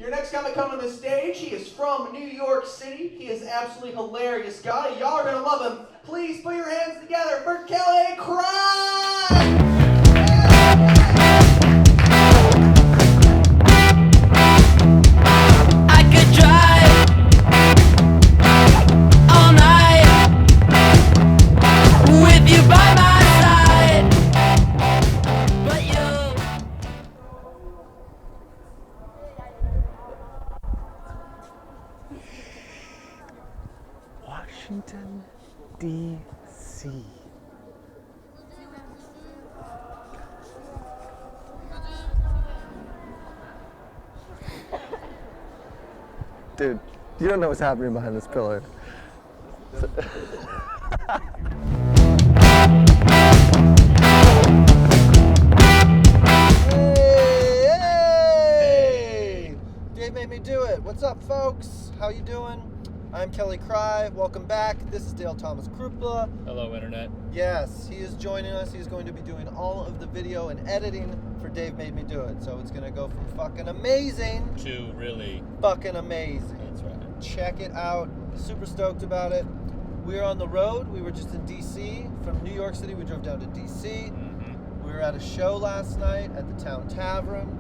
Your next comic coming on the stage, he is from New York City. He is absolutely hilarious guy. Y'all are gonna love him. Please put your hands together for Kreye! Washington, D.C. Dude, you don't know what's happening behind this pillar. Hey! Dave made me do it. What's up, folks? How you doing? I'm Kreye. Welcome back. This is Thomas Krupla. Hello, Internet. Yes, he is joining us. He's going to be doing all of the video and editing for Dave Made Me Do It. So it's going to go from fucking amazing to really fucking amazing. That's right. Check it out. Super stoked about it. We're on the road. We were just in D.C. From New York City. We drove down to D.C. Mm-hmm. We were at a show last night at the Town Tavern.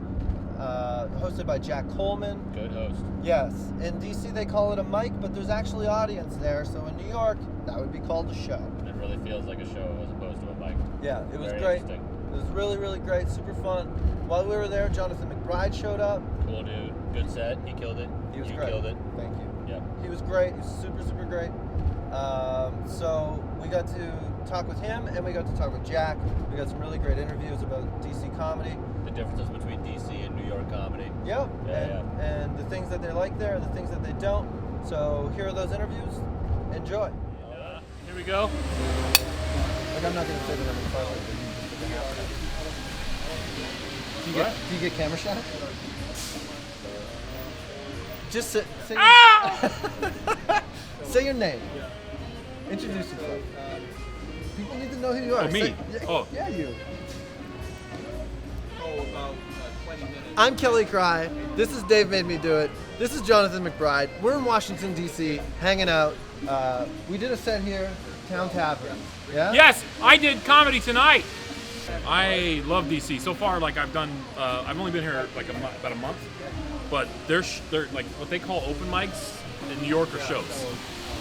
Hosted by Jack Coleman. Good host. Yes. In D.C. they call it a mic, but there's actually audience there. So in New York, that would be called a show. It really feels like a show as opposed to a mic. Yeah, it was Very great. interesting. It was really, really great. Super fun. While we were there, Jonathan McBride showed up. Cool dude. Good set. He killed it. He was you great. killed it. Thank you. Yep. He was great. He was super, super great. So we got to talk with him, and we got to talk with Jack. We got some really great interviews about DC comedy. The differences between DC and New York comedy. Yeah. Yeah, and the things that they like there and the things that they don't. So here are those interviews. Enjoy. Here we go. Like, I'm not going to say that I'm in front of it. Do you get camera shot? Just say say your name. Introduce yourself. People need to know who you are. Oh, me? Yeah, you. About 20 minutes. I'm Kreye. This is Dave Made Me Do It. This is Jonathan McBride. We're in Washington, D.C., hanging out. We did a set here, Town Tavern. Yeah? Yes, I did comedy tonight. I love DC. So far, like I've only been here like about a month, but they're like what they call open mics in New York or shows.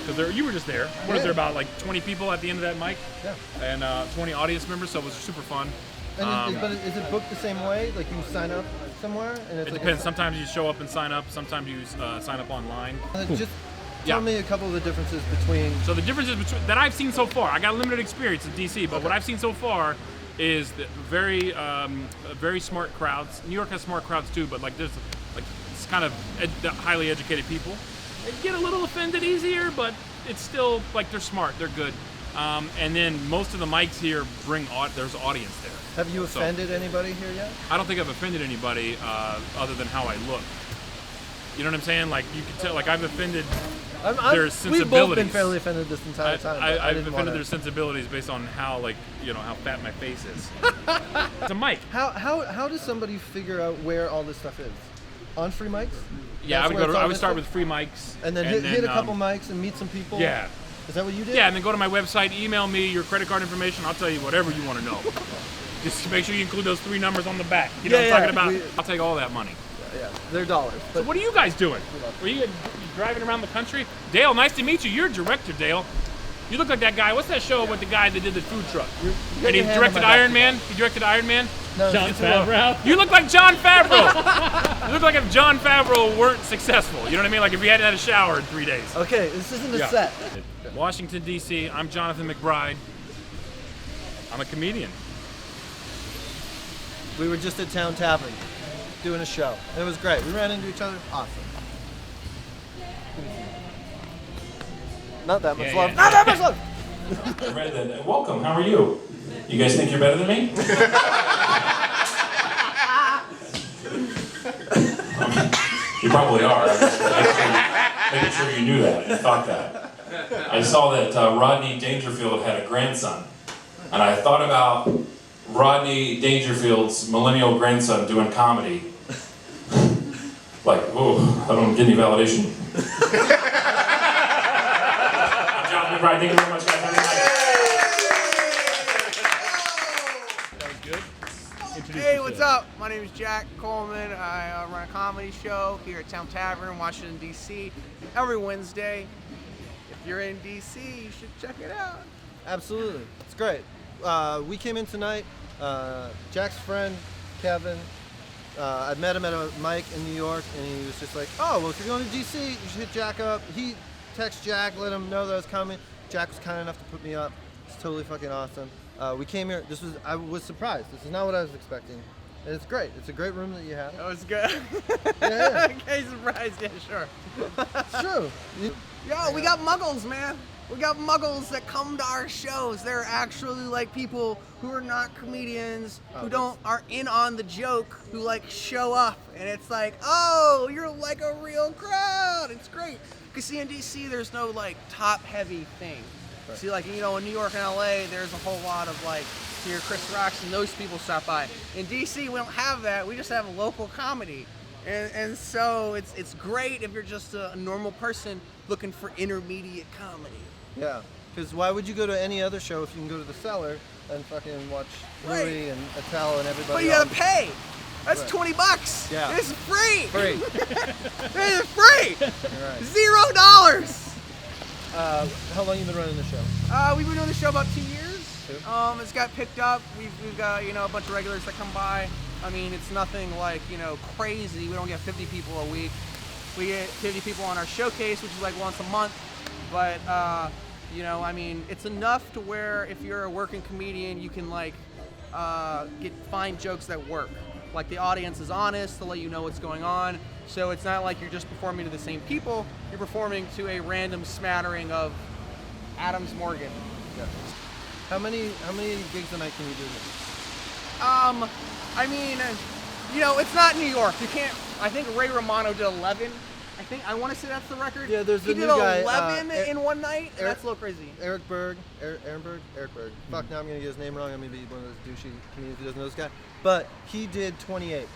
Because you were just there. Was there about like 20 people at the end of that mic? Yeah. And 20 audience members, so it was super fun. And but is it booked the same way? Like you sign up somewhere? And it's It depends. Sometimes you show up and sign up. Sometimes you sign up online. Just tell me a couple of the differences between... So the differences that I've seen so far, I got limited experience in DC, but what I've seen so far is that very smart crowds. New York has smart crowds too, but like there's like it's kind of highly educated people. They get a little offended easier, but it's still like they're smart, they're good. And then most of the mics here there's audience there. Have you offended anybody here yet? I don't think I've offended anybody other than how I look. You know what I'm saying? Like you can tell, like I've offended their sensibilities. We've both been fairly offended this entire time. I've offended their sensibilities based on how how fat my face is. It's a mic. How does somebody figure out where all this stuff is? On free mics? Yeah, I would start with free mics. And then hit a couple mics and meet some people? Yeah. Is that what you did? Yeah, and then go to my website, email me your credit card information. I'll tell you whatever you want to know. Just make sure you include those 3 numbers on the back. You know what I'm talking about? I'll take all that money. Yeah, they're dollars. So what are you guys doing? Were you driving around the country? Dale, nice to meet you. You're a director, Dale. You look like that guy. What's that show with the guy that did the food truck? And he directed Iron Man? He directed Iron Man? No, Jon Favreau. You look like Jon Favreau. You look like if Jon Favreau weren't successful. You know what I mean? Like if he hadn't had a shower in 3 days. Okay, this isn't a set. Washington, D.C. I'm Jonathan McBride. I'm a comedian. We were just at Town Tavern doing a show. It was great. We ran into each other. Awesome. Not that much love. Not that much love! Welcome, how are you? You guys think you're better than me? You probably are. I'm just making sure you knew that and thought that. I saw that Rodney Dangerfield had a grandson. And I thought about Rodney Dangerfield's millennial grandson doing comedy. like, whoa, I don't get any validation. I'm Jonathan McBride. Thank you very much, guys. Have a good night. That was good. Introduce Hey, yourself. what's up? My name is Jack Coleman. I run a comedy show here at Town Tavern, Washington, D.C. every Wednesday. If you're in D.C., you should check it out. Absolutely. It's great. We came in tonight. Jack's friend, Kevin, I met him at a mic in New York, and he was just like, oh, well, if you're going to DC, you should hit Jack up. He texted Jack, let him know that I was coming. Jack was kind enough to put me up. It's totally fucking awesome. We came here. I was surprised. This is not what I was expecting. And it's great. It's a great room that you have. That was good. Yeah. Okay, surprised. Yeah, sure. It's true. Yo, we got muggles, man. We got muggles that come to our shows. They're actually like people who are not comedians, aren't in on the joke, who like show up, and it's like, oh, you're like a real crowd. It's great. Cause see, in DC, there's no like top-heavy thing. Right. See, like in New York and LA, there's a whole lot of like here, Chris Rocks and those people stop by. In DC, we don't have that. We just have local comedy. And so it's great if you're just a normal person looking for intermediate comedy. Yeah, because why would you go to any other show if you can go to the Cellar and fucking watch Louis and Attell and everybody But you else? gotta pay. That's Right. $20. Yeah. It's free. Free. It's free. Right. $0. How long you been running the show? We've been doing the show about 2 years. 2? It's got picked up. We've got a bunch of regulars that come by. I mean, it's nothing like crazy. We don't get 50 people a week. We get 50 people on our showcase, which is like once a month. But I mean, it's enough to where if you're a working comedian, you can like find jokes that work. Like the audience is honest to let you know what's going on. So it's not like you're just performing to the same people. You're performing to a random smattering of Adams Morgan. Yeah. How many gigs a night can you do here? I mean, it's not New York. You can't. I think Ray Romano did 11. I want to say that's the record. Yeah, there's he a did new guy, 11 in one night. And that's a little crazy. Eric Berg. Fuck, now I'm gonna get his name wrong. I'm gonna be one of those douchey comedians who doesn't know this guy. But he did 28.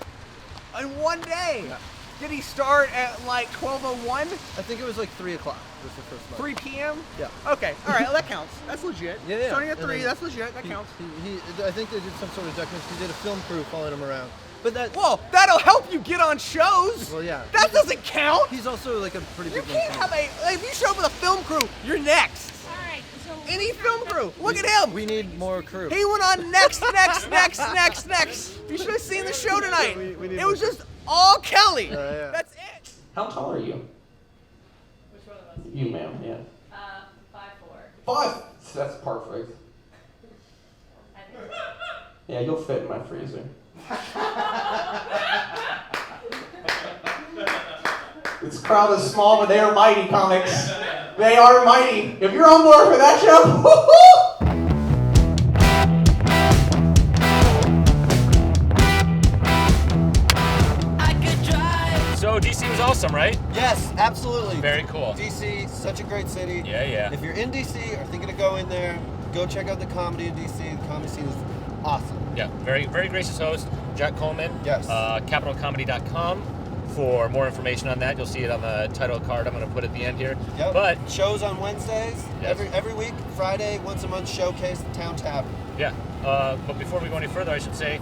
In one day. Yeah. Did he start at like 12:01? I think it was like 3 o'clock. Was the first month. 3 p.m. Yeah. Okay. All right. Well, that counts. That's legit. Yeah. Starting at And 3. then That's legit. That counts. I think they did some sort of documentary. He did a film crew following him around. But that. Whoa, that'll help you get on shows. Well, yeah. That doesn't count. He's also like a pretty You big. can't have if you show up with a film crew, you're next. All right, so Any film crew. Look at him. We need more crew. He went on next. You should have seen the show tonight. We need It was just all Kelly. Yeah. That's it. How tall are you? which one of us? You, ma'am, yeah. 5'4". 5. That's perfect. I think. Yeah, you'll fit in my freezer. This crowd is small, but they are mighty, comics. They are mighty. If you're on board for that show, woo-hoo! So DC was awesome, right? Yes, absolutely. Very cool. DC, such a great city. Yeah. If you're in DC or thinking of going there, go check out the comedy in DC. The comedy scene is awesome. Yeah, very, very gracious host, Jack Coleman. Yes. CapitalComedy.com for more information on that. You'll see it on the title card. I'm going to put at the end here. Yep. But shows on Wednesdays. Yes. Every week, Friday, once a month, showcase the Town Tavern. yeah, but before we go any further, I should say,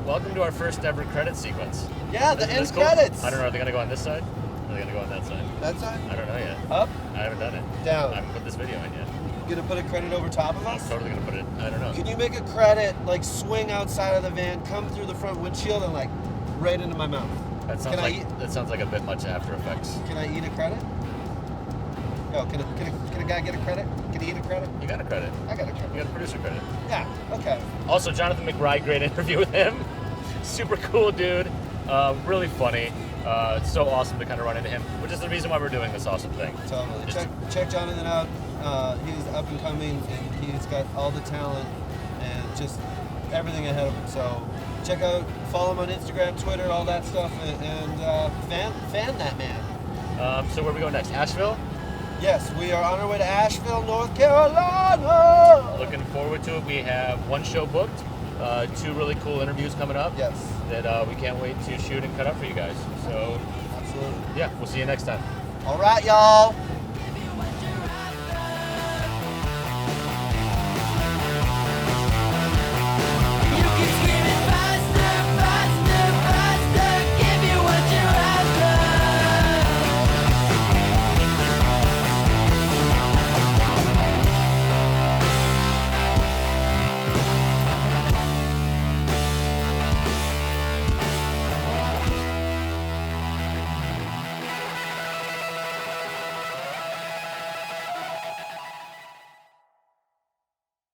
welcome to our first ever credit sequence. Yeah, the Isn't end this cool? credits. I don't know. Are they going to go on this side? Or are they going to go on that side? That side? I don't know yet. Up? I haven't done it. Down. I haven't put this video in yet. You gonna put a credit over top of I'm us? totally going to put it. I don't know. Can you make a credit, like swing outside of the van, come through the front windshield, and like right into my mouth? That sounds Can I that sounds like a bit much After Effects. Can I eat a credit? Yo, can a guy get a credit? Can he eat a credit? You got a credit. I got a credit. You got a producer credit. Yeah, okay. Also, Jonathan McBride, great interview with him. Super cool dude. Really funny. It's so awesome to kind of run into him, which is the reason why we're doing this awesome thing. Totally. Just- Check Jonathan out. He's up and coming, and he's got all the talent and just everything ahead of him. So check out, follow him on Instagram, Twitter, all that stuff, and fan that man. So where are we going next? Asheville? Yes, we are on our way to Asheville, North Carolina. Looking forward to it. We have one show booked, 2 really cool interviews coming up Yes. that we can't wait to shoot and cut up for you guys. So yeah, we'll see you next time. All right, y'all.